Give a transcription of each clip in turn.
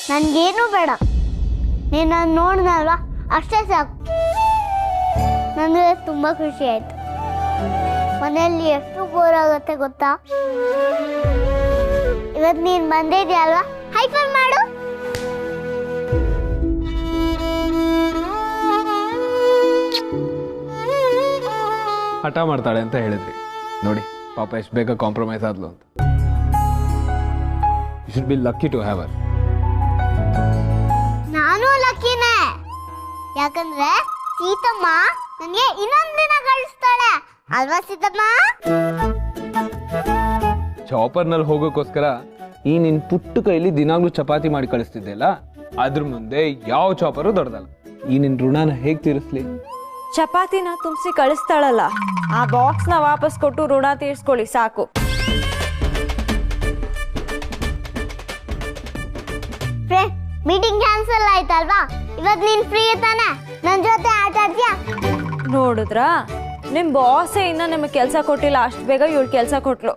ನನ್ಗೇನು ಬೇಡ. ನೀನು ನಾನು ನೋಡಿದಲ್ವಾ ಅಷ್ಟೇ ಸಾಕು. ನನಗೆ ತುಂಬ ಖುಷಿ ಆಯ್ತು. ಮನೆಯಲ್ಲಿ ಎಷ್ಟು ಬೋರ್ ಆಗುತ್ತೆ ಗೊತ್ತಾ? ಇವತ್ತು ನೀನು ಬಂದಿದ್ಯಲ್ವಾ, ಹೈಫೈ ಮಾಡು. ಹಠ ಮಾಡ್ತಾಳೆ ಅಂತ ಹೇಳಿದ್ರಿ ನೋಡಿ, ಪಾಪ ಎಷ್ಟು ಬೇಗ ಕಾಂಪ್ರಮೈಸ್ ಆದ್ಲು ಅಂತ. You should be lucky to have her. ನಾನು ಲಕ್ಕಿನೇ, ಯಾಕಂದ್ರೆ ಸೀತಮ್ಮ ನನಗೆ ಇನ್ನೊಂದು ದಿನ ಕಳಿಸ್ತಾಳೆ ಅಲ್ವಾ ಸೀತಮ್ಮ? ಚಾಪರ್ನಲ್ಲಿ ಹೋಗೋಕ್ಕೋಸ್ಕರ ಈ ನಿನ್ ಪುಟ್ಟು ಕೈಲಿ ದಿನಾಗ್ಲೂ ಚಪಾತಿ ಮಾಡಿ ಕಳಿಸ್ತಿದ್ದೆಲ್ಲ, ಅದ್ರ ಮುಂದೆ ಯಾವ ಚಾಪರು ದೊಡ್ಡದಲ್ಲ. ಈ ನಿನ್ ಋಣನ ಹೇಗ್ ತೀರಿಸ್ಲಿ? ಚಪಾತಿನ ತುಂಬಿಸಿ ಕಳಿಸ್ತಾಳಲ್ಲ, ಆ ಬಾಕ್ಸ್ನ ವಾಪಸ್ ಕೊಟ್ಟು ಋಣ ತೀರ್ಸ್ಕೊಳ್ಳಿ ಸಾಕು. ಮೀಟಿಂಗ್ ಕ್ಯಾನ್ಸಲ್ ಆಯ್ತಲ್ವಾ? ಇವತ್ತು ನೀನ್ ಫ್ರೀ ತಾನೆ? ನನ್ನ ಜೊತೆ ಆಟ ಆಡ್ತೀಯಾ? ನೋಡಿದ್ರ ನಿಮ್ ಬಾಸೇ ಇನ್ನ ನಿಮಗೆ ಕೆಲಸ ಕೊಟ್ಟಿಲ್ಲ, ಅಷ್ಟು ಬೇಗ ಇವಳು ಕೆಲಸ ಕೊಟ್ಲು.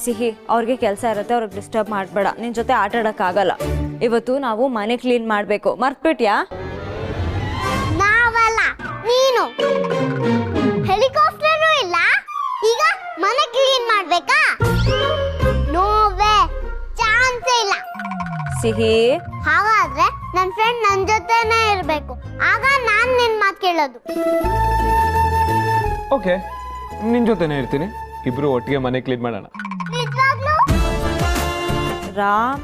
ಸಿಹಿ, ಅವ್ರಿಗೆ ಕೆಲಸ ಇರುತ್ತೆ, ಅವ್ರಿಗೆ ಡಿಸ್ಟರ್ಬ್ ಮಾಡಬೇಡ. ನಿನ್ ಜೊತೆ ಆಟ ಆಡಕ್ಕಾಗಲ್ಲ. ಇವತ್ತು ನಾವು ಮನೆ ಕ್ಲೀನ್ ಮಾಡ್ಬೇಕು, ಮರ್ತ್ಬಿಟ್ಯಾ? ನಾವಲ್ಲ, ನೀನು. ಹೆಲಿಕಾಪ್ಟರ್ ಇಲ್ಲ, ಈಗ ಮನೆ ಕ್ಲೀನ್ ಮಾಡ್ಬೇಕಾ? ನೋವೇ ಚಾನ್ಸೇ ಇಲ್ಲ. ಸಿಹಿ, ಹಾಗಾದ್ರೆ ನನ್ನ ಫ್ರೆಂಡ್ ನನ್ನ ಜೊತೆನೇ ಇರಬೇಕು, ಆಗ ನಾನ್ ನಿನ್ ಮಾತು ಕೇಳೋದು. ಓಕೆ, ನಿನ್ ಜೊತೆನೇ ಇರ್ತೀನಿ, ಇಬ್ರು ಒಟ್ಟಿಗೆ ಮನೆ ಕ್ಲೀನ್ ಮಾಡೋಣ. ನಿಜವಾಗ್ಲೂ? ರಾಮ್,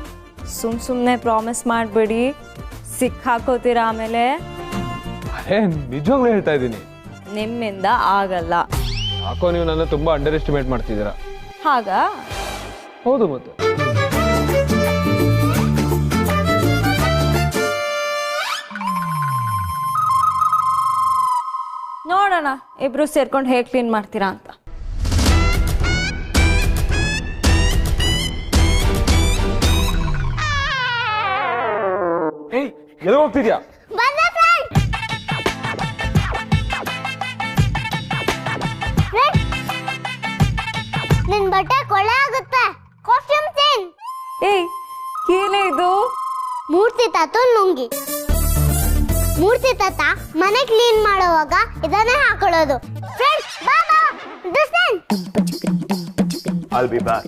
ಸುಮ್ನೆ ಪ್ರಾಮಿಸ್ ಮಾಡ್ಬೇಡಿ, ಸಿಕ್ಕಾಕೋತೀರಾ ಆಮೇಲೆ. ಅರೇ ನಿಜವಾಗ್ಲೂ ಹೇಳ್ತಾ ಇದ್ದೀನಿ, ನಿಮ್ಮಿಂದ ಆಗಲ್ಲ. ಯಾಕೋ ನೀವು ನನ್ನ ತುಂಬಾ ಅಂಡರ್ ಎಸ್ಟಿಮೇಟ್ ಮಾಡ್ತಿದ್ದೀರಾ. ಹಾಗ ಹೌದು, ಮತ್ತೆ ನೋಡೋಣ ಇಬ್ರು ಸೇರ್ಕೊಂಡು ಹೇಗೆ ಕ್ಲೀನ್ ಮಾಡ್ತೀರಾ ಅಂತ. ಏಯ್, ಎಲ್ಲಿ ಹೋಗ್ತಿದ್ಯಾ? ಬಂದೆ ಫ್ರೆಂಡ್. ನಿನ್ ಬಟ್ಟೆ ಕೊಳೆ ಆಗುತ್ತೆ, ಕಾಸ್ಟ್ಯೂಮ್ ಚೇಂಜ್. ಏಯ್, ಏನೇ ಇದು? ಮೂರ್ತಿ ತಾತ ಲುಂಗಿ. ಮೂರ್ತಿ ತಾತ ಮನೆ ಕ್ಲೀನ್ ಮಾಡುವಾಗ ಇದನ್ನೇ ಹಾಕೊಳ್ಳೋದು. ಫ್ರೆಂಡ್ ಬಾ ಬಾ, dress change. I'll be back.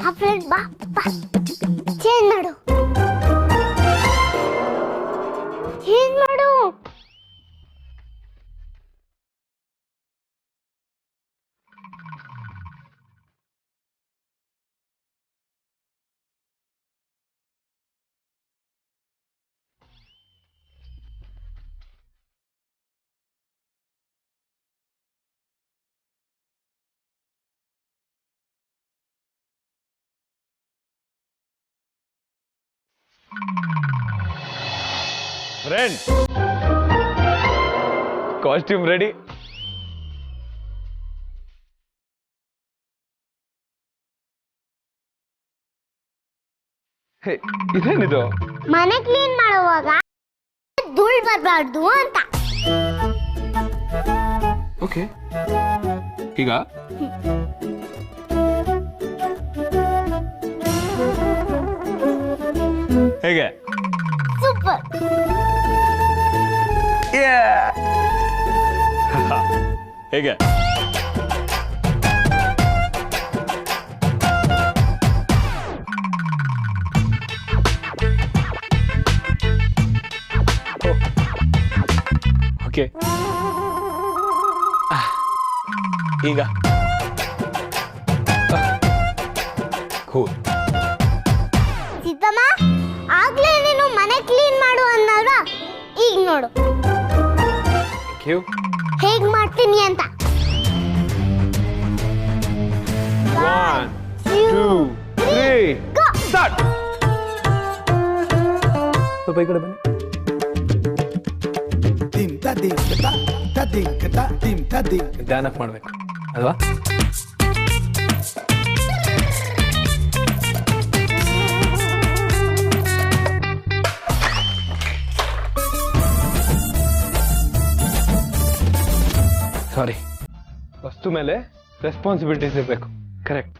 ಆ ಫ್ರೆಂಡ್ ಬಾ ಬಾ, ಚೇಂಜ್ ಮಾಡು, ಚೇಂಜ್ ಮಾಡು. Friend, costume ready. ಇದೇನಿದು? ಮನೆ ಕ್ಲೀನ್ ಮಾಡುವಾಗ ಧೂಳ್ ಬರಬಾರ್ದು ಅಂತ. ಓಕೆ, ಈಗ ಹೇಗೆ? ಸೂಪರ್. ಹೇಗೆ? ಓಕೆ, ಈಗ ಕೂಲ್. ಸೀತಮ್ಮ, ಆಗ್ಲೇ ನೀನು ಮನೆ ಕ್ಲೀನ್ ಮಾಡು ಅನ್ನಲ್ವಾ? ಈಗ ನೋಡು ಹೇಗ್ ಮಾಡ್ತೀನಿ ಅಂತ. 1 2 3 ಸ್ಟಾರ್ಟ್. ಸ್ವಲ್ಪ ಈ ಕಡೆ ಬನ್ನಿ. ನಿಧಾನಕ್ಕೆ ಮಾಡ್ಬೇಕು ಅಲ್ವಾ? ಸಾರಿ, ವಸ್ತು ಮೇಲೆ ರೆಸ್ಪಾನ್ಸಿಬಿಲಿಟೀಸ್ ಇರಬೇಕು. ಕರೆಕ್ಟ್.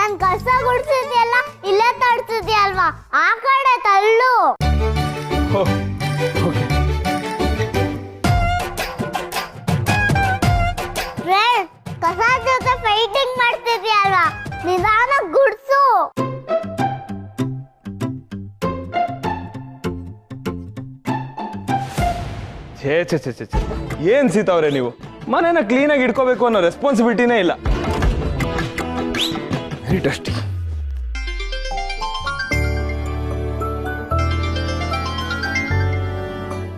ನಾನ್ ಕಸ ಗುಡ್ಸಿದ್ಯಲ್ಲ ಇಲ್ಲೇ ತಡ್ಸಿದ್ಯಲ್ವಾ ಆ ಕಡೆ ತಳ್ಳು. ಫ್ರೆಂಡ್, ಕಸ ಜೊತೆ ಫೈಟಿಂಗ್ ಮಾಡ್ತಿದ್ಯಲ್ವಾ, ನಿಧಾನ ಗುಡ್ಸು. ಛೇ ಛೇ ಛೇ ಛೇ ಛೇ ಏನ್ ಸೀತಾವ್ರೆ ನೀವು, ಮನೇನ ಕ್ಲೀನಾಗಿ ಇಟ್ಕೋಬೇಕು ಅನ್ನೋ ರೆಸ್ಪಾನ್ಸಿಬಿಲಿಟಿನೇ ಇಲ್ಲ. Very dusty.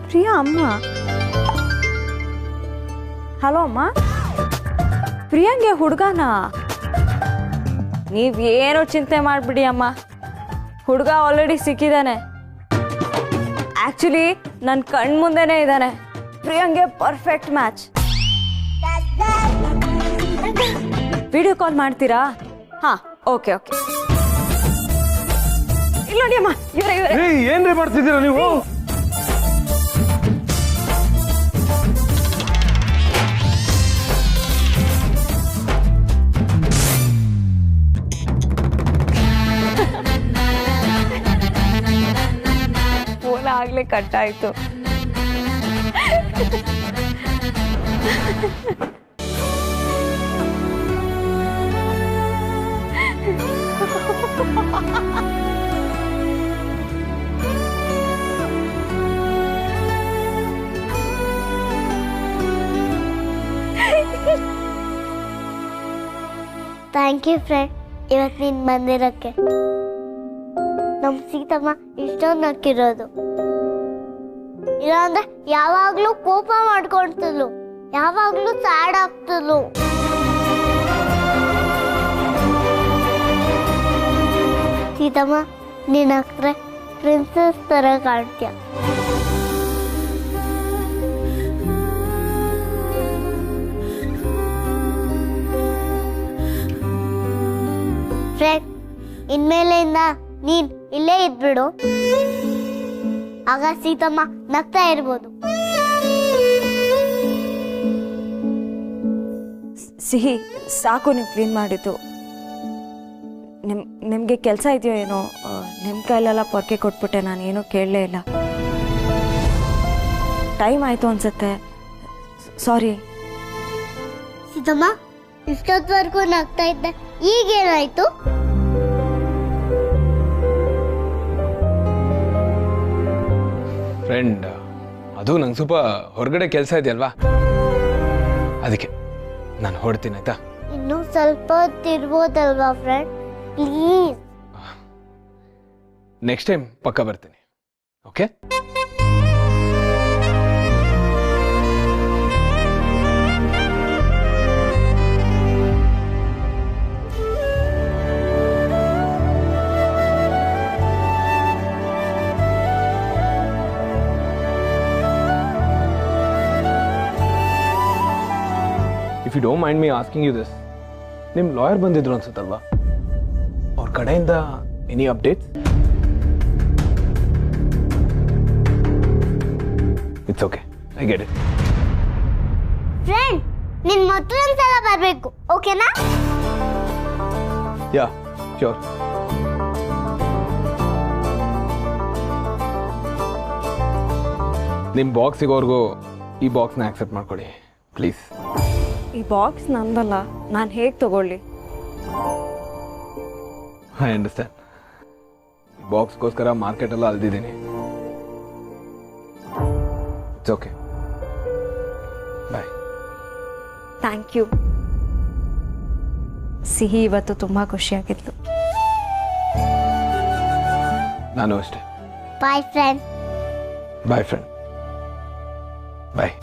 ಪ್ರಿಯಾ ಅಮ್ಮ. ಹಲೋ ಅಮ್ಮ. ಪ್ರಿಯಾಂಗೆ ಹುಡುಗನ? ನೀವೇನು ಚಿಂತೆ ಮಾಡ್ಬಿಡಿ ಅಮ್ಮ, ಹುಡುಗ ಆಲ್ರೆಡಿ ಸಿಕ್ಕಿದ್ದಾನೆ. ಆಕ್ಚುಲಿ ನನ್ನ ಕಣ್ಮುಂದೆನೇ ಇದ್ದಾನೆ. ಪ್ರಿಯಾಂಗೆ ಪರ್ಫೆಕ್ಟ್ ಮ್ಯಾಚ್. ವಿಡಿಯೋ ಕಾಲ್ ಮಾಡ್ತೀರಾ? ಹಾ, ಓಕೆ ಓಕೆ. ಇಲ್ಲ ನೋಡಿ ಅಮ್ಮ, ಇವರೇ ಏನ್ರಿ ಮಾಡ್ತಿದ್ದೀರಾ ನೀವು? ಫೋನ್ ಆಗ್ಲೇ ಕಟ್ ಆಯ್ತು. ಥ್ಯಾಂಕ್ ಯು ಫ್ರೆಂಡ್, ಇವತ್ತು ನೀನು ಬಂದಿರೋಕ್ಕೆ. ನಮ್ಮ ಸೀತಮ್ಮ ಇಷ್ಟೊಂದು ನಕ್ಕಿರೋದು. ಇಲ್ಲಾಂದ್ರೆ ಯಾವಾಗಲೂ ಕೋಪ ಮಾಡ್ಕೊಳ್ತಿದ್ಲು, ಯಾವಾಗಲೂ ಸ್ಯಾಡ್ ಆಗ್ತಿದ್ಲು. ಸೀತಮ್ಮ, ನೀನು ಹಾಕ್ರೆ ಪ್ರಿನ್ಸಸ್ ಥರ ಕಾಣ್ತೀಯ. ಫ್ರೆಂಡ್, ಇನ್ಮೇಲೆಯಿಂದ ನೀನ್ ಇಲ್ಲೇ ಇದ್ಬಿಡು, ಆಗ ಸೀತಮ್ಮ ನಗ್ತಾ ಇರ್ಬೋದು. ಸಿಹಿ, ಸಾಕು ನೀವು ಕ್ಲೀನ್ ಮಾಡಿದ್ದು. ನಿಮಗೆ ಕೆಲಸ ಇದೆಯೋ ಏನೋ, ನಿಮ್ಮ ಕೈಲೆಲ್ಲ ಪೊರ್ಕೆ ಕೊಟ್ಬಿಟ್ಟೆ, ನಾನು ಏನೂ ಕೇಳಲೇ ಇಲ್ಲ. ಟೈಮ್ ಆಯಿತು ಅನ್ಸುತ್ತೆ, ಸಾರಿ. ಸೀತಮ್ಮ, ಇಷ್ಟೊತ್ತವರೆಗೂ ನಗ್ತಾ ಇದ್ದೆ, ಈಗೇನಾಯ್ತು? ಫ್ರೆಂಡ್, ಅದು ನಂಗೆ ಸ್ವಲ್ಪ ಹೊರಗಡೆ ಕೆಲಸ ಇದೆಯಲ್ವಾ, ಅದಕ್ಕೆ ನಾನು ಹೊಡ್ತೀನಿ, ಆಯ್ತಾ? ಇನ್ನೂ ಸ್ವಲ್ಪ ಹೊತ್ತಿರ್ಬೋದಲ್ವಾ ಫ್ರೆಂಡ್, ಪ್ಲೀಸ್. ನೆಕ್ಸ್ಟ್ ಟೈಮ್ ಪಕ್ಕ ಬರ್ತೀನಿ, okay? If you don't mind me asking you this, ನಿಮ್ಮ ಲಾಯರ್ ಬಂದಿದ್ರು ಅನ್ಸುತ್ತಲ್ವಾ, ಅವ್ರ ಕಡೆಯಿಂದ any updates? It's okay, I get it. Friend, ನಿನ್ ಮತ್ತೊಂದ್ಸಲ ಬರ್ಬೇಕು, ಓಕೆನಾ? ಯಾ, ಶ್ಯೂರ್. ನಿಮ್ಮ ಬಾಕ್ಸ್ ಸಿಗೋರ್ಗೂ ಈ ಬಾಕ್ಸ್ನ ಆಕ್ಸೆಪ್ಟ್ ಮಾಡ್ಕೊಳ್ಳಿ ಪ್ಲೀಸ್. ಈ ಬಾಕ್ಸ್ ನಂದಲ್ಲ, ನಾನು ಹೇಗೆ ತಗೊಳ್ಳಿ? I understand. ಬಾಕ್ಸ್ಗೋಸ್ಕರ ಮಾರ್ಕೆಟೆಲ್ಲ ಅಲ್ದಿದ್ದೀನಿ. It's okay, bye. Thank you. ಸಿಹಿ ಇವತ್ತು ತುಂಬ ಖುಷಿಯಾಗಿತ್ತು. ನಾನು ಅಷ್ಟೇ. Bye friend. Bye friend, bye.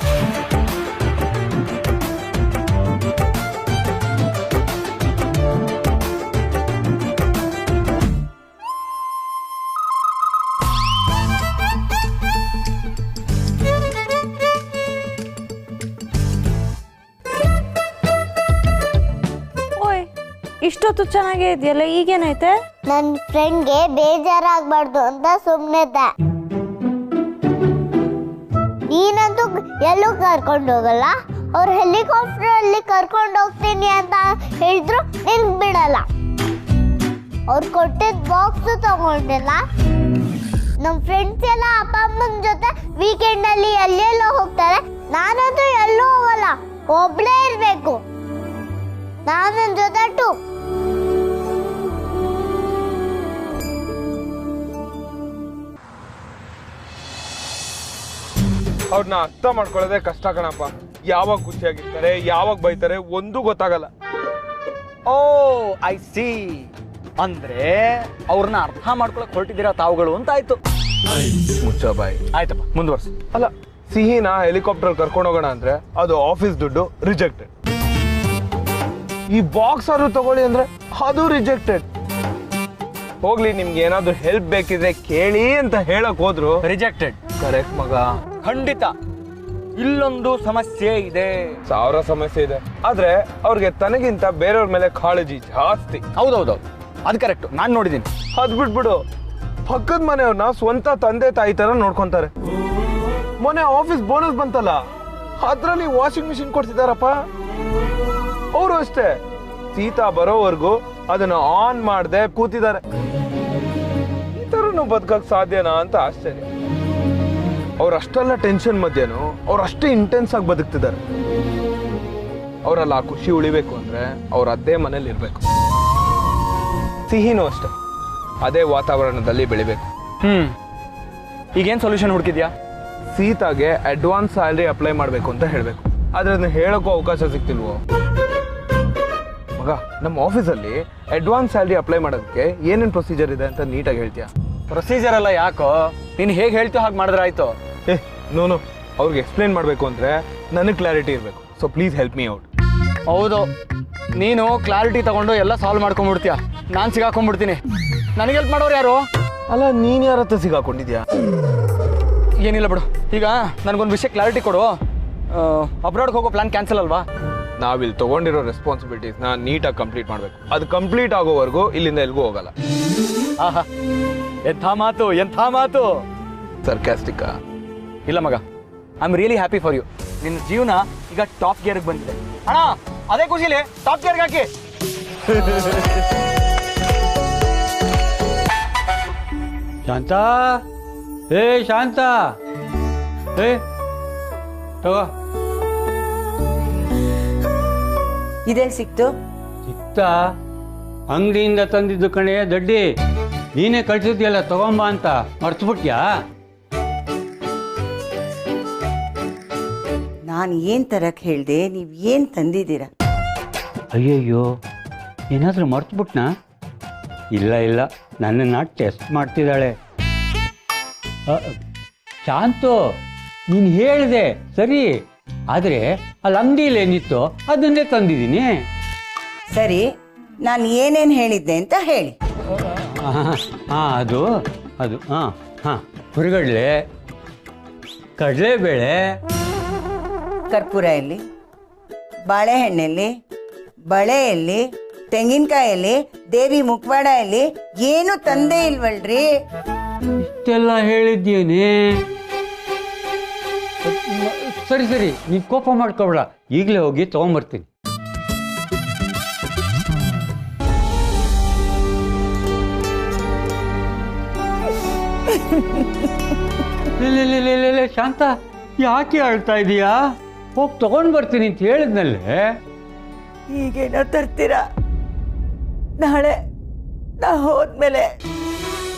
ಇಷ್ಟೊತ್ತು ಚೆನ್ನಾಗೇ ಇದೆಯಲ್ಲ, ಈಗೇನೈತೆ? ನನ್ನ ಫ್ರೆಂಡ್ಗೆ ಬೇಜಾರಾಗಬಾರ್ದು ಅಂತ ಸುಮ್ಮನಿದ್ದೆ. ನೀನಂತೂ ಎಲ್ಲೂ ಕರ್ಕೊಂಡು ಹೋಗಲ್ಲ, ಅವ್ರು ಹೆಲಿಕಾಪ್ಟರ್ ಅಲ್ಲಿ ಕರ್ಕೊಂಡು ಹೋಗ್ತೀನಿ ಅಂತ ಹೇಳಿದ್ರು ನಿನ್ಗೆ ಬಿಡಲ್ಲ. ಅವ್ರು ಕೊಟ್ಟಿದ್ದ ಬಾಕ್ಸ್ ತಗೊಂಡಿಲ್ಲ. ನಮ್ಮ ಫ್ರೆಂಡ್ಸ್ ಎಲ್ಲ ಅಪ್ಪ ಅಮ್ಮನ ಜೊತೆ ವೀಕೆಂಡ್ ಅಲ್ಲಿ ಎಲ್ಲೆಲ್ಲೋ ಹೋಗ್ತಾರೆ. ನಾನಂತೂ ಎಲ್ಲೂ ಹೋಗಲ್ಲ, ಒಬ್ಳೇ ಇರ್ಬೇಕು. ನಾನು ನನ್ನ ಜೊತೆ ಟು. ಅವ್ರನ್ನ ಅರ್ಥ ಮಾಡ್ಕೊಳ್ಳೋದೇ ಕಷ್ಟ ಕಣಪ್ಪ. ಯಾವಾಗ ಖುಷಿಯಾಗಿರ್ತಾರೆ, ಯಾವಾಗ ಬೈತಾರೆ, ಒಂದೂ ಗೊತ್ತಾಗಲ್ಲ. ಓ ಐ ಸಿ, ಅಂದ್ರೆ ಅವ್ರನ್ನ ಅರ್ಥ ಮಾಡ್ಕೊಳಕ್ ಹೊರಟಿದ್ದೀರಾ ತಾವುಗಳು ಅಂತ ಆಯ್ತು. ಮುಚ್ಚ ಬಾಯಿ. ಆಯ್ತಪ್ಪ, ಮುಂದುವರ್ಸು. ಅಲ್ಲ, ಸಿಹಿನ ಹೆಲಿಕಾಪ್ಟರ್ ಕರ್ಕೊಂಡು ಹೋಗೋಣ ಅಂದ್ರೆ ಅದು ಆಫೀಸ್ ದುಡ್ಡು, ರಿಜೆಕ್ಟೆಡ್. ಈ ಬಾಕ್ಸ್ ಆದ್ರೂ ತಗೊಳ್ಳಿ ಅಂದ್ರೆ ಅದು ರಿಜೆಕ್ಟೆಡ್. ಹೋಗ್ಲಿ, ನಿಮ್ಗೆ ಏನಾದ್ರು ಹೆಲ್ಪ್ ಬೇಕಿದ್ರೆ ಕೇಳಿ ಅಂತ ಹೇಳಕ್ ಹೋದ್ರು ರಿಜೆಕ್ಟೆಡ್. ಕರೆಕ್ಟ್ ಮಗ, ಖಂಡಿತ ಇಲ್ಲೊಂದು ಸಮಸ್ಯೆ ಇದೆ. 1000 ಸಮಸ್ಯೆ ಇದೆ, ಆದ್ರೆ ಅವ್ರಿಗೆ ತನಗಿಂತ ಬೇರೆಯವ್ರ ಮೇಲೆ ಕಾಳಜಿ ಜಾಸ್ತಿ. ಹೌದೌದು, ಅದು ಕರೆಕ್ಟ್, ನಾನು ನೋಡಿದ್ದೀನಿ. ಅದ್ ಬಿಟ್ಬಿಡು, ಪಕ್ಕದ ಮನೆಯವ್ರನ್ನ ಸ್ವಂತ ತಂದೆ ತಾಯಿ ತರ ನೋಡ್ಕೊಂತಾರೆ. ಮೊನ್ನೆ ಆಫೀಸ್ ಬೋನಸ್ ಬಂತಲ್ಲ, ಅದ್ರಲ್ಲಿ ವಾಷಿಂಗ್ ಮಿಷಿನ್ ಕೊಡ್ತಿದಾರಪ್ಪ. ಅವರು ಅಷ್ಟೇ, ಸೀತಾ ಬರೋವರೆಗೂ ಅದನ್ನ ಆನ್ ಮಾಡದೆ ಕೂತಿದ್ದಾರೆ. ಈ ತರನು ಬದುಕಕ್ ಸಾಧ್ಯನಾ ಅಂತ ಆಶ್ಚರ್ಯ. ಅವ್ರಷ್ಟೆಲ್ಲ ಟೆನ್ಷನ್ ಮಧ್ಯೆನು ಅವ್ರು ಅಷ್ಟೇ ಇಂಟೆನ್ಸ್ ಆಗಿ ಬದುಕ್ತಿದ್ದಾರೆ. ಅವರೆಲ್ಲ ಆ ಖುಷಿ ಉಳಿಬೇಕು ಅಂದ್ರೆ ಅವ್ರ ಅದೇ ಮನೇಲಿ ಇರ್ಬೇಕು. ಸಿಹಿನೂ ಅಷ್ಟೇ, ಅದೇ ವಾತಾವರಣದಲ್ಲಿ ಬೆಳಿಬೇಕು. ಈಗೇನ್ ಸೊಲ್ಯೂಷನ್ ಹುಡುಕಿದ್ಯಾ? ಸೀತಾಗೆ ಅಡ್ವಾನ್ಸ್ ಸ್ಯಾಲರಿ ಅಪ್ಲೈ ಮಾಡಬೇಕು ಅಂತ ಹೇಳಬೇಕು. ಆದ್ರೆ ಅದನ್ನ ಹೇಳಕ್ಕೂ ಅವಕಾಶ ಸಿಗ್ತಿಲ್ವೋ ಮಗ? ನಮ್ಮ ಆಫೀಸಲ್ಲಿ ಅಡ್ವಾನ್ಸ್ ಸ್ಯಾಲರಿ ಅಪ್ಲೈ ಮಾಡೋದಕ್ಕೆ ಏನೇನು ಪ್ರೊಸೀಜರ್ ಇದೆ ಅಂತ ನೀಟಾಗಿ ಹೇಳ್ತೀಯಾ? ಪ್ರೊಸೀಜರ್ ಎಲ್ಲ ಯಾಕೋ, ನೀನು ಹೇಗೆ ಹೇಳ್ತೀಯೋ ಹಾಗೆ ಮಾಡಿದ್ರೆ ಆಯ್ತು. ನೋನು, ಅವ್ರಿಗೆ ಎಕ್ಸ್ಪ್ಲೇನ್ ಮಾಡಬೇಕು ಅಂದ್ರೆ ನನಗೆ ಕ್ಲಾರಿಟಿ ಇರಬೇಕು. So please help me out. ಹೌದು, ನೀನು ಕ್ಲಾರಿಟಿ ತಗೊಂಡು ಎಲ್ಲ ಸಾಲ್ವ್ ಮಾಡ್ಕೊಂಡ್ಬಿಡ್ತೀಯ, ನಾನು ಸಿಗಾಕೊಂಡ್ಬಿಡ್ತೀನಿ. ನನಗೆ ಹೆಲ್ಪ್ ಮಾಡೋರು ಯಾರು? ಅಲ್ಲ, ನೀನ್ ಯಾರ ಹತ್ರ ಸಿಗಾಕೊಂಡಿದ್ಯಾ? ಏನಿಲ್ಲ ಬಿಡು, ಈಗ ನನಗೊಂದು ವಿಷಯ ಕ್ಲಾರಿಟಿ ಕೊಡು. ಅಬ್ರಾಡ್ಗೆ ಹೋಗೋ ಪ್ಲಾನ್ ಕ್ಯಾನ್ಸಲ್ ಅಲ್ವಾ? ನಾವಿಲ್ಲಿ ತಗೊಂಡಿರೋ ರೆಸ್ಪಾನ್ಸಿಬಿಲಿಟೀಸ್ನ ನೀಟಾಗಿ ಕಂಪ್ಲೀಟ್ ಮಾಡಬೇಕು. ಅದು ಕಂಪ್ಲೀಟ್ ಆಗೋವರೆಗೂ ಇಲ್ಲಿಂದ ಎಲ್ಗೂ ಹೋಗಲ್ಲ. ಆಹಾ, ಎಂಥ ಮಾತು, ಎಂಥ ಮಾತು. ಸರ್ಕ್ಯಾಸ್ಟಿಕ್ಕಾ? ಇಲ್ಲ ಮಗ, I am really happy for you. ನಿನ್ನ ಜೀವನ ಈಗ ಟಾಪ್ ಗೇರ್ಗೆ ಬಂದಿದೆ ಅಣ್ಣ. ಅದೇ ಖುಷಿಲಿ ಟಾಪ್ ಗೇರ್ಗೆ ಹಾಕಿ. ಶಾಂತ, ಏ ಶಾಂತ, ಏ ತಗೋ. ಇದೇ ಸಿಕ್ತು? ಸಿಕ್ತ? ಅಂಗಡಿಯಿಂದ ತಂದಿದ್ದು ಕಣೆ ದಡ್ಡಿ. ನೀನೇ ಕಳ್ಸಿದ್ಯಲ್ಲ ತಗೊಂಬ ಅಂತ, ಮರ್ತ್ಬಿಟ್ಯಾ? ನಾನು ಏನ್ ತರಕ್ ಹೇಳ್ದೆ, ನೀವ್ ಏನ್ ತಂದಿದ್ದೀರಾ? ಅಯ್ಯಯ್ಯೋ, ಏನಾದರೂ ಮರ್ತ್ಬಿಟ್ನಾ? ಇಲ್ಲ ಇಲ್ಲ, ನನ್ನನ್ನು ಟೆಸ್ಟ್ ಮಾಡ್ತಿದ್ದಾಳೆ. ಶಾಂತು, ನೀನು ಹೇಳಿದೆ ಸರಿ, ಆದರೆ ಅಲ್ಲಿ ಅಂಗಡಿಯಲ್ಲಿ ಏನಿತ್ತು ಅದನ್ನೇ ತಂದಿದ್ದೀನಿ. ಸರಿ, ನಾನು ಏನೇನ್ ಹೇಳಿದ್ದೆ ಅಂತ ಹೇಳಿ. ಹಾಂ, ಅದು ಹಾಂ ಹಾಂ, ಹುರಿಗಡಲೆ, ಕಡಲೆಬೇಳೆ, ಕರ್ಪೂರ ಎಲ್ಲಿ, ಬಾಳೆಹಣ್ಣೆಲ್ಲಿ, ಬಳೆಯಲ್ಲಿ, ತೆಂಗಿನಕಾಯಲ್ಲಿ, ದೇವಿ ಮುಖವಾಡ ಎಲ್ಲಿ? ಏನು ತಂದೆ ಇಲ್ವಲ್ರಿ? ಇಷ್ಟೆಲ್ಲ ಹೇಳಿದ್ದೇನೆ. ಸರಿ ಸರಿ, ನೀನು ಕೋಪ ಮಾಡ್ಕೊಬೇಡ, ಈಗಲೇ ಹೋಗಿ ತಗೊಂಬರ್ತೀನಿ. ಶಾಂತ, ಯಾಕೆ ಅಳ್ತಾ ಇದೀಯಾ? ಹೋಗಿ ತಗೊಂಡ್ ಬರ್ತೀನಿ ಅಂತ ಹೇಳಿದ್ನಲ್ಲೇ. ಈಗೇನೋ ತರ್ತೀರಾ? ನಾಳೆ ನಾ ಹೋದ್ಮೇಲೆ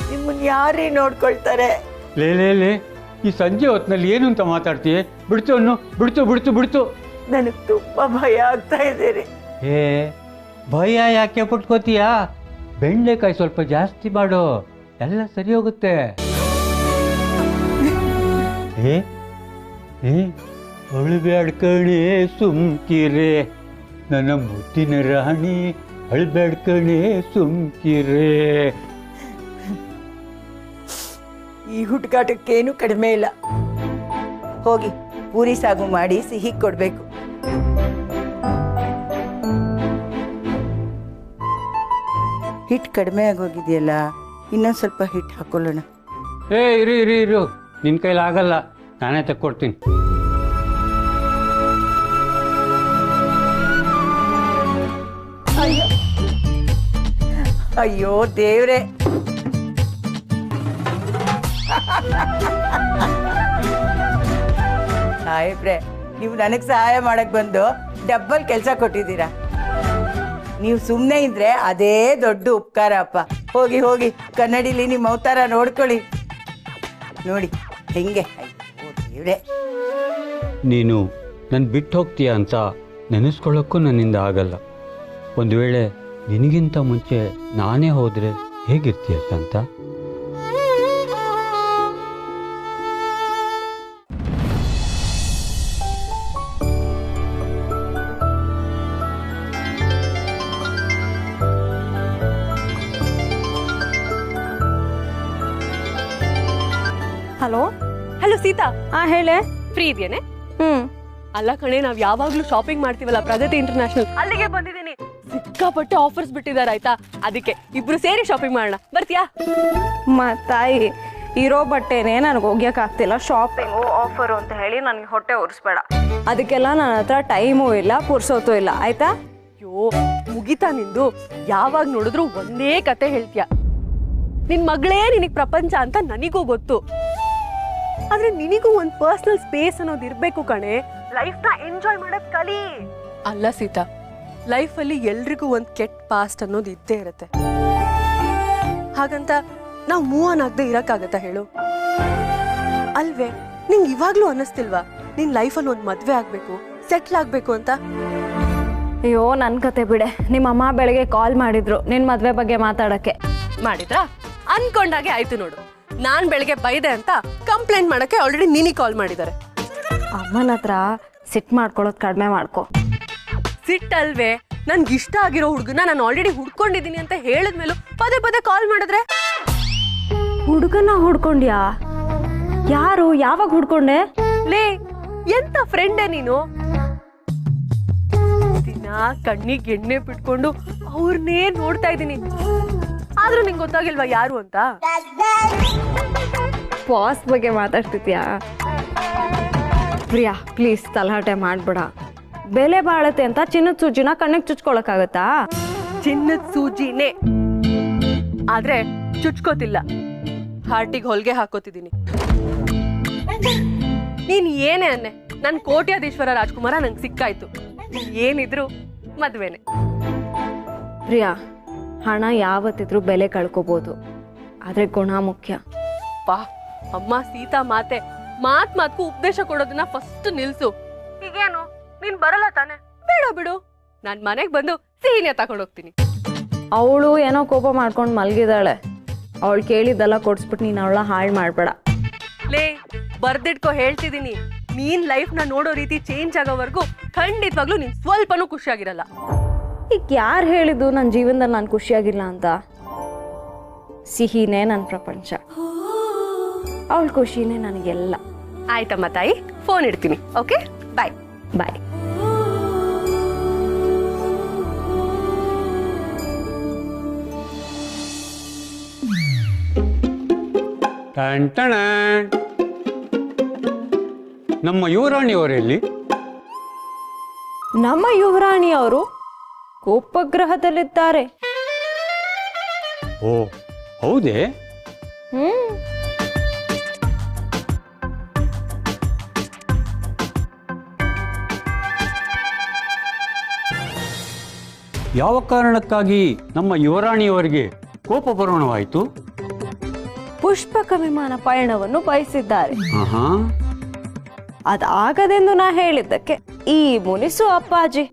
ನಿಮ್ಮನ್ನ ಯಾರೀ ನೋಡ್ಕೊಳ್ತಾರೆ? ಲೇ, ಈ ಸಂಜೆ ಹೊತ್ತಿನಲ್ಲಿ ಏನು ಅಂತ ಮಾತಾಡ್ತೀಯ? ಬಿಡ್ತು ಅನ್ನು, ಬಿಡ್ತು. ನನಗೆ ತುಂಬಾ ಭಯ ಆಗ್ತಾ ಇದೆ. ಏ, ಭಯ ಯಾಕೆ ಪಟ್ಕೋತೀಯಾ? ಬೆಂಡೆಕಾಯಿ ಸ್ವಲ್ಪ ಜಾಸ್ತಿ ಮಾಡು, ಎಲ್ಲ ಸರಿ ಹೋಗುತ್ತೆ. ಅಳ್ಬೇಡ ಕಣೆ ಸುಮ್ಕಿರೆ, ನನ್ನ ಮುದ್ದಿನ ರಾಣಿ, ಅಳ್ಬೇಡ ಕಣೆ ಸುಮ್ಕಿರೆ. ಈ ಹುಡುಗಾಟಕ್ಕೇನು ಕಡಿಮೆ ಇಲ್ಲ. ಹೋಗಿ ಪೂರಿ ಸಾಗು ಮಾಡಿ ಸಿಹಿ ಕೊಡ್ಬೇಕು. ಹಿಟ್ಟು ಕಡಿಮೆ ಆಗೋಗಿದೆಯಲ್ಲ, ಇನ್ನೊಂದು ಸ್ವಲ್ಪ ಹಿಟ್ಟು ಹಾಕೊಳ್ಳೋಣ. ಇರು, ನಿನ್ನ ಕೈಲಿ ಆಗಲ್ಲ, ನಾನೇ ತಕ್ಕೊಡ್ತೀನಿ. ಅಯ್ಯೋ ದೇವ್ರೆ. ಸಾಹೇಬ್ರೆ, ನೀವು ನನಗೆ ಸಹಾಯ ಮಾಡಕ್ ಬಂದು ಡಬ್ಬಲ್ ಕೆಲಸ ಕೊಟ್ಟಿದ್ದೀರಾ. ನೀವು ಸುಮ್ಮನೆ ಇದ್ರೆ ಅದೇ ದೊಡ್ಡ ಉಪಕಾರ ಅಪ್ಪ. ಹೋಗಿ ಹೋಗಿ ಕನ್ನಡಿಲಿ ನಿಮ್ಮ ಅವತಾರ ನೋಡ್ಕೊಳ್ಳಿ. ನೋಡಿ ಹೆಂಗೆ. ಅಯ್ಯೋ ದೇವ್ರೆ. ನೀನು ನನ್ನ ಬಿಟ್ಟು ಹೋಗ್ತೀಯ ಅಂತ ನೆನೆಸ್ಕೊಳ್ಳೋಕ್ಕೂ ನನ್ನಿಂದ ಆಗಲ್ಲ. ಒಂದು ವೇಳೆ ನಿನಗಿಂತ ಮುಂಚೆ ನಾನೇ ಹೋದರೆ ಹೇಗಿರ್ತೀಯ ಅಂತ. ಹಲೋ ಹಲೋ ಸೀತಾ, ಹೇಳೆ. ಫ್ರೀ ಇದೆಯೇನೆ? ಹ್ಮ್ ಅಲ್ಲ ಕಣೆ, ನಾವ್ ಯಾವಾಗ್ಲೂ ಶಾಪಿಂಗ್ ಮಾಡ್ತೀವಲ್ಲ ಪ್ರಗತಿ ಇಂಟರ್ನ್ಯಾಷನಲ್, ಅಲ್ಲಿಗೆ ಬಂದಿದ್ದೀನಿ. ಸಿಕ್ಕಾಪಟ್ಟೆ ಆಫರ್ಸ್ ಬಿಟ್ಟಿದ್ದಾರೆ ಆಯ್ತಾ, ಅದಕ್ಕೆ ಇಬ್ರು ಸೇರಿ ಶಾಪಿಂಗ್ ಮಾಡೋಣ. ಬರ್ತೀಯಾ? ತಾಯಿ, ಇರೋ ಬಟ್ಟೆನೇ ನನಗೆ ಒಗ್ಯಕ್ಕಾಗ್ತಿಲ್ಲ. ಶಾಪಿಂಗು ಆಫರು ಅಂತ ಹೇಳಿ ನನಗೆ ಹೊಟ್ಟೆ ಉರಿಸ್ಬೇಡ. ಅದಕ್ಕೆಲ್ಲ ನನ್ನ ಹತ್ರ ಟೈಮು ಇಲ್ಲ, ಪುರ್ಸೋತು ಇಲ್ಲ. ಆಯ್ತಾ? ಅಯ್ಯೋ ಮುಗಿತಾ ನಿಂದು. ಯಾವಾಗ ನೋಡಿದ್ರು ಒಂದೇ ಕತೆ ಹೇಳ್ತೀಯ. ನಿನ್ ಮಗಳೇ ನಿನಗ್ ಪ್ರಪಂಚ ಅಂತ ನನಗೂ ಗೊತ್ತು. ಆದ್ರೆ ನಿನಗೂ ಒಂದ್ ಪರ್ಸನಲ್ ಸ್ಪೇಸ್ ಅನ್ನೋದು ಇರ್ಬೇಕು ಕಣೆ. ಲೈಫ್ ನ ಎಂಜಾಯ್ ಮಾಡಕ್ ಕಲಿ. ಅಲ್ಲ ಸೀತಾ, ಲೈಫ್ ಅಲ್ಲಿ ಎಲ್ರಿಗೂ ಒಂದ್ ಕೆಟ್ಟ ಪಾಸ್ಟ್ ಅನ್ನೋದು ಇದ್ದೇ ಇರತ್ತೆ. ಹಾಗಂತ ನಾವ್ ಮೂವ್ ಆನ್ ಆಗದೆ ಇರಕ್ಕಾಗತ್ತಾ ಹೇಳು? ಅಲ್ವೇ, ನಿಂಗ್ ಇವಾಗ್ಲೂ ಅನ್ನಿಸ್ತಿಲ್ವಾ ನಿನ್ ಲೈಫಲ್ಲಿ ಒಂದ್ ಮದ್ವೆ ಆಗ್ಬೇಕು, ಸೆಟ್ಲ್ ಆಗ್ಬೇಕು ಅಂತ? ಅಯ್ಯೋ ನನ್ ಕತೆ ಬಿಡೆ. ನಿಮ್ಮಮ್ಮ ಬೆಳಗ್ಗೆ ಕಾಲ್ ಮಾಡಿದ್ರು ನಿನ್ ಮದ್ವೆ ಬಗ್ಗೆ ಮಾತಾಡಕ್ಕೆ. ಮಾಡಿದ್ರಾ? ಅನ್ಕೊಂಡಾಗೆ ಆಯ್ತು ನೋಡು. ನಾನ್ ಬೆಳಗ್ಗೆ ಬೈದೆ ಅಂತ ಕಂಪ್ಲೇಂಟ್ ಮಾಡಕ್ಕೆ ಆಲ್ರೆಡಿ ನಿನಗೆ ಕಾಲ್ ಮಾಡಿದ್ದಾರೆ. ಅಮ್ಮನ ಹತ್ರ ಸಿಟ್ ಮಾಡ್ಕೊಳ್ಳೋದು ಕಡಿಮೆ ಮಾಡ್ಕೊ. ಸಿಟ್ ಅಲ್ವೇ, ನನ್ಗೆ ಇಷ್ಟ ಆಗಿರೋ ಹುಡುಗನ ನಾನು ಆಲ್ರೆಡಿ ಹುಡ್ಕೊಂಡಿದ್ದೀನಿ ಅಂತ ಹೇಳಿದ್ಮೇಲೂ ಪದೇ ಪದೇ ಕಾಲ್ ಮಾಡಿದ್ರೆ? ಹುಡುಗನ ಹುಡ್ಕೊಂಡ್ಯಾ? ಯಾರು? ಯಾವಾಗ ಹುಡ್ಕೊಂಡೆ? ಲೇ, ಎಂತ ಫ್ರೆಂಡೇ ನೀನು? ದಿನ ಕಣ್ಣಿಗೆ ಎಣ್ಣೆ ಬಿಟ್ಕೊಂಡು ಅವ್ರನ್ನೇ ನೋಡ್ತಾ ಇದ್ದೀನಿ. ಆದ್ರೂ ನಿಂಗೆ ಗೊತ್ತಾಗಿಲ್ವಾ ಯಾರು ಅಂತ? ಬಾಸ್ ಬಗ್ಗೆ ಮಾತಾಡ್ತಿದ್ಯಾ? ಪ್ರಿಯಾ, ಪ್ಲೀಸ್ ತಲಹಟೆ ಮಾಡ್ಬೇಡ. ಬೆಲೆ ಬಾಳತ್ತೆ ಅಂತ ಚಿನ್ನದ ಸೂಜಿನ ಕಣ್ಣಿಗೆ ಚುಚ್ಕೊಳಕ್ಕಾಗತ್ತಾ? ಚಿನ್ನದ ಸೂಜಿನೇ, ಆದ್ರೆ ಚುಚ್ಕೋತಿಲ್ಲ. ಹಾರ್ಟಿಗೆ ಹೊಲ್ಗೆ ಹಾಕೋತಿದ್ದೀನಿ. ನೀನ್ ಏನೇ ಅನ್ನೆ, ನನ್ ಕೋಟ್ಯಾಧೀಶ್ವರ ರಾಜ್ಕುಮಾರ ನಂಗೆ ಸಿಕ್ಕಾಯ್ತು. ಏನಿದ್ರು ಮದ್ವೆನೆ. ಪ್ರಿಯಾ, ಹಣ ಯಾವತ್ತಿದ್ರೂ ಬೆಲೆ ಕಳ್ಕೋಬಹುದು, ಆದ್ರೆ ಗುಣ ಮುಖ್ಯ. ಪಾ ಅಮ್ಮ ಸೀತಾ ಮಾತೆ, ಮಾತ್ಗೂ ಉಪದೇಶ ಕೊಡೋದನ್ನ ಫಸ್ಟ್ ನಿಲ್ಸು. ಈಗೇನು ನೀನ್ ಬರಲ್ಲ ತಾನೆ? ಬೇಡ ಬಿಡು, ನಾನ್ ಮನೆಗ್ ಬಂದು ಸಿಹಿನೇ ತಗೊಂಡ್ ಹೋಗ್ತೀನಿ. ಅವಳು ಏನೋ ಕೋಪ ಮಾಡ್ಕೊಂಡು ಮಲ್ಗಿದಾಳೆ. ಅವಳು ಕೇಳಿದ್ದೆಲ್ಲ ಕೊಡ್ಸ್ಬಿಟ್ಟು ನೀನು ಅವಳ ಹಾಳು ಮಾಡ್ಬೇಡ. ಲೇ, ಬರ್ದಿಟ್ಕೋ ಹೇಳ್ತಿದ್ದೀನಿ. ನೀನ್ ಲೈಫ್ ನ ನೋಡೋ ರೀತಿ ಚೇಂಜ್ ಆಗೋವರೆಗೂ ಖಂಡಿತವಾಗ್ಲೂ ನೀನ್ ಸ್ವಲ್ಪನೂ ಖುಷಿಯಾಗಿರಲ್ಲ. ಈಗ ಯಾರು ಹೇಳಿದ್ದು ನನ್ನ ಜೀವನದಲ್ಲಿ ನಾನು ಖುಷಿಯಾಗಿಲ್ಲ ಅಂತ? ಸಿಹಿನೇ ನನ್ನ ಪ್ರಪಂಚ, ಅವಳ ಖುಷಿನೇ ನನಗೆಲ್ಲ. ಆಯ್ತಮ್ಮ ತಾಯಿ, ಫೋನ್ ಇಡ್ತೀನಿ. ಓಕೆ, ಬಾಯ್ ಬಾಯ್. ಟಣ ನಮ್ಮ ಯುವರಾಣಿಯವರೆಲ್ಲಿ? ನಮ್ಮ ಯುವರಾಣಿಯವರು ಉಪಗ್ರಹದಲ್ಲಿದ್ದಾರೆ. ಓ ಹೌದೇ? ಯಾವ ಕಾರಣಕ್ಕಾಗಿ ನಮ್ಮ ಯುವರಾಣಿಯವರಿಗೆ ಕೋಪ ಬರೋಣವಾಯಿತು? ಪುಷ್ಪಕ ವಿಮಾನ ಪಯಣವನ್ನು ಬಯಸಿದ್ದಾರೆ. ಅದಾಗದೆಂದು ನಾ ಹೇಳಿದ್ದಕ್ಕೆ ಈ ಮುನಿಸು ಅಪ್ಪಾಜಿ